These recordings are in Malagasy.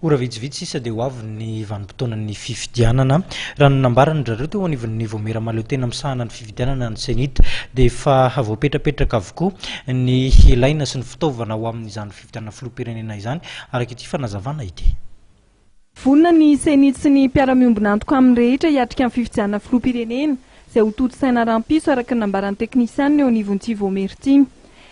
ora vitsivitsy isa dia ho avy ny vanim-potoanan'ny fifidianana raha nanambarana zareo teo anivon'ny voameramaleo tena misahana ny fifidianana ny senita dia efa voapetrapetraka avokoa ny ilaina sy ny fitaovana ho amin'izany fifidianana filoham-pirenena izany araka ity fanazavana ity. Vonona ny senita sy ny mpiara-miombona antoka amin'ny rehetra hiatrika amin'ny fifidianana filoham-pirenena izay ho toto-saina aram-piso araka ny nambaran'ny teknisianina eo anivon'ity voamerity.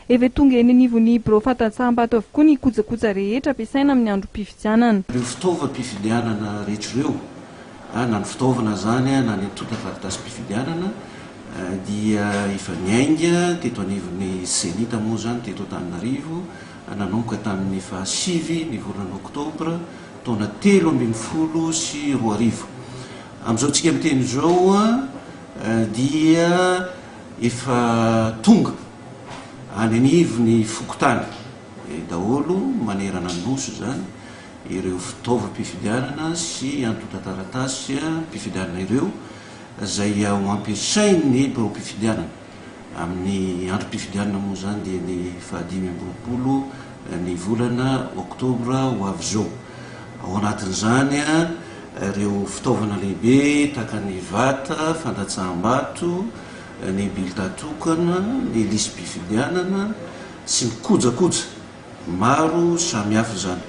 Efa tonga eny anivon'ny biro fahatanjaham-bato avokoa ny kojakoja rehetra ampiasaina amin'ny andro mpifidianana. Ireo fitaovam-pifidianana rehetra ireo, na ny fitaovana zany na ny taratasy-mpifidianana dia efa niainga teto anivon'ny senita moa zany teto Antananarivo nanomboka tamin'ny fahasivy ny volana oktobra taona 2013 sy 2014. Amin'izao tsika miteny izao dia efa tonga any anivon'ny fokotany daholo manerana ny nosy zany ireo fitaovam-pifidianana sy antotan-taratasy mpifidianana ireo zay ho ampiasain'ny biro mpifidianana amin'ny andro mpifidianana moa zany dia ny 2020 ny volana oktobra ho avy zao. Ao anatin'izany ireo fitaovana lehibe tahaka ny vata fandatsaham-bato, ny bileta tokana, ny lisy mpifidianana sy ny kojakoja maro samihafa zany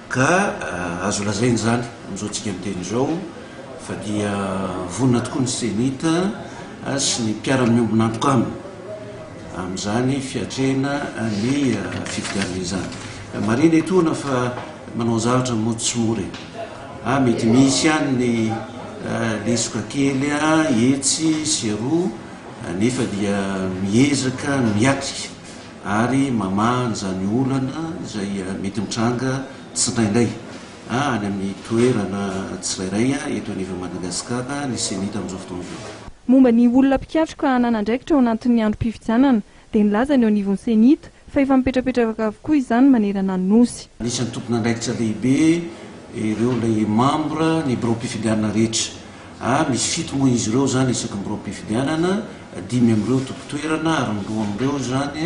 ka azo lazaina zany amin'izao tsika miteny izao fa dia vonona tokoa ny senita sy ny mpiara-miombona antoka aminy amin'izany fiatrena ny fifidianana izany. Marina etona fa manao zavatra moa tsy mora mety misy ihany ny lesoka kely etsy sy roa nefa dia miezaka miatrika ary mamahany zany olana zay mety mitranga tsiraindray any amin'ny toerana tsirairay eto anivon'ny Madagasikara ny senita amin'izao fotoana izao. Momba ny olona mpiatroka ananandraikitra ao anatin'ny andro mpifidianana dia nilaza ny eo anivon'ny senita fa efa mipetrapetraka avokoa izany manerana ny nosy. Anisan'ny tompon'andraikitra lehibe ireo ilay membre ny biro mpifidianana rehetra. Misy 7 moa izy ireo zany isaky ny biro mpifidianana, 5 amin'ireo tompo-toerana ary ny 2 amin'ireo zany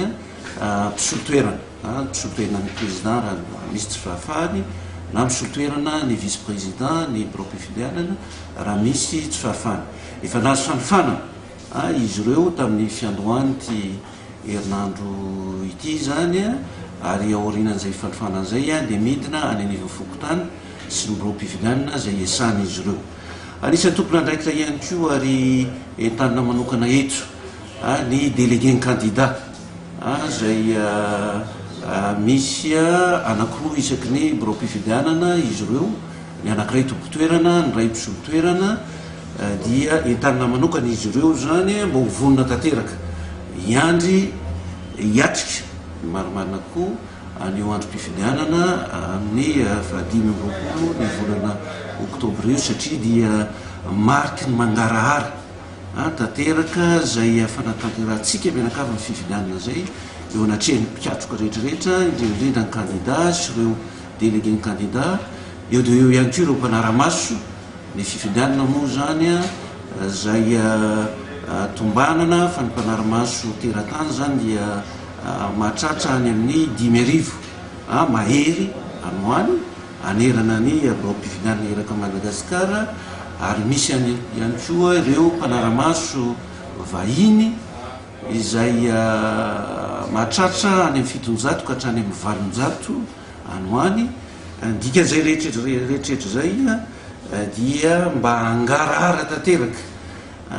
mpisolo-toerana. Mpisolo-toerana ny président raha misy tsy fahafahany, na mpisolo-toerana ny vice président ny biro mpifidianana raha misy tsy fahafahany. Efa nazo fanofana izy ireo tamin'ny fiandohan'ity herinandro ity zany ary aorinan'izay fanofanan'izay dia midina any anivon'ny fokotany sy ny biro mpifidianana zay iasana izy ireo. Anisan'ny tompon'andraikitra ihany koa ary entanina manokana eto ny délégué candidat zay misy anankiroa isaky ny biro mpifidianana izy ireo, ny anankiray tompo-toerana, ny ray mpisolo-toerana dia entanina manokana izy ireo zany mba ho vonona tanteraka iandry hiatrika marimarina koa an'io andro mpifidianana amin'ny 2020 ny volana oktobra io satria dia mariky ny mangarahara tanteraka zay fanatanterantsika mianakavy ny fifidianana zay eo anatrehan'ny mpiatroka rehetrarehetra indrindrindra ny candidat sy ireo délégué ny candidat eo dia eo ihany koa ireo mpanara-maso ny fifidianana moa zany zay tombanana fa ny mpanara-maso teratany zany dia mahatratra any amin'ny 10,000 mahery anoany anerana ny biro mpifidianana eraka Madagasikara ary misy ihany koa ireo mpanara-maso vahiny izay mahatratra any amin'ny 700 ka hatrany amin'ny 800 anoany. Dikan'izay rehetrarehetra zay dia mba hangarahara tanteraka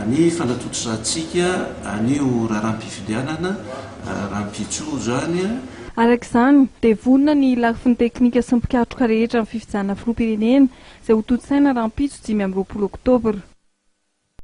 ny fanatotosantsika an'io raharam-pifidianana rahampitso zany. Arak'izany dia vonona ny lafin'ny teknika sy ny mpikatroka rehetra amin'ny fifidianana filoham-pirenena izay ho toto-saina rahampitso 5 Oktobra.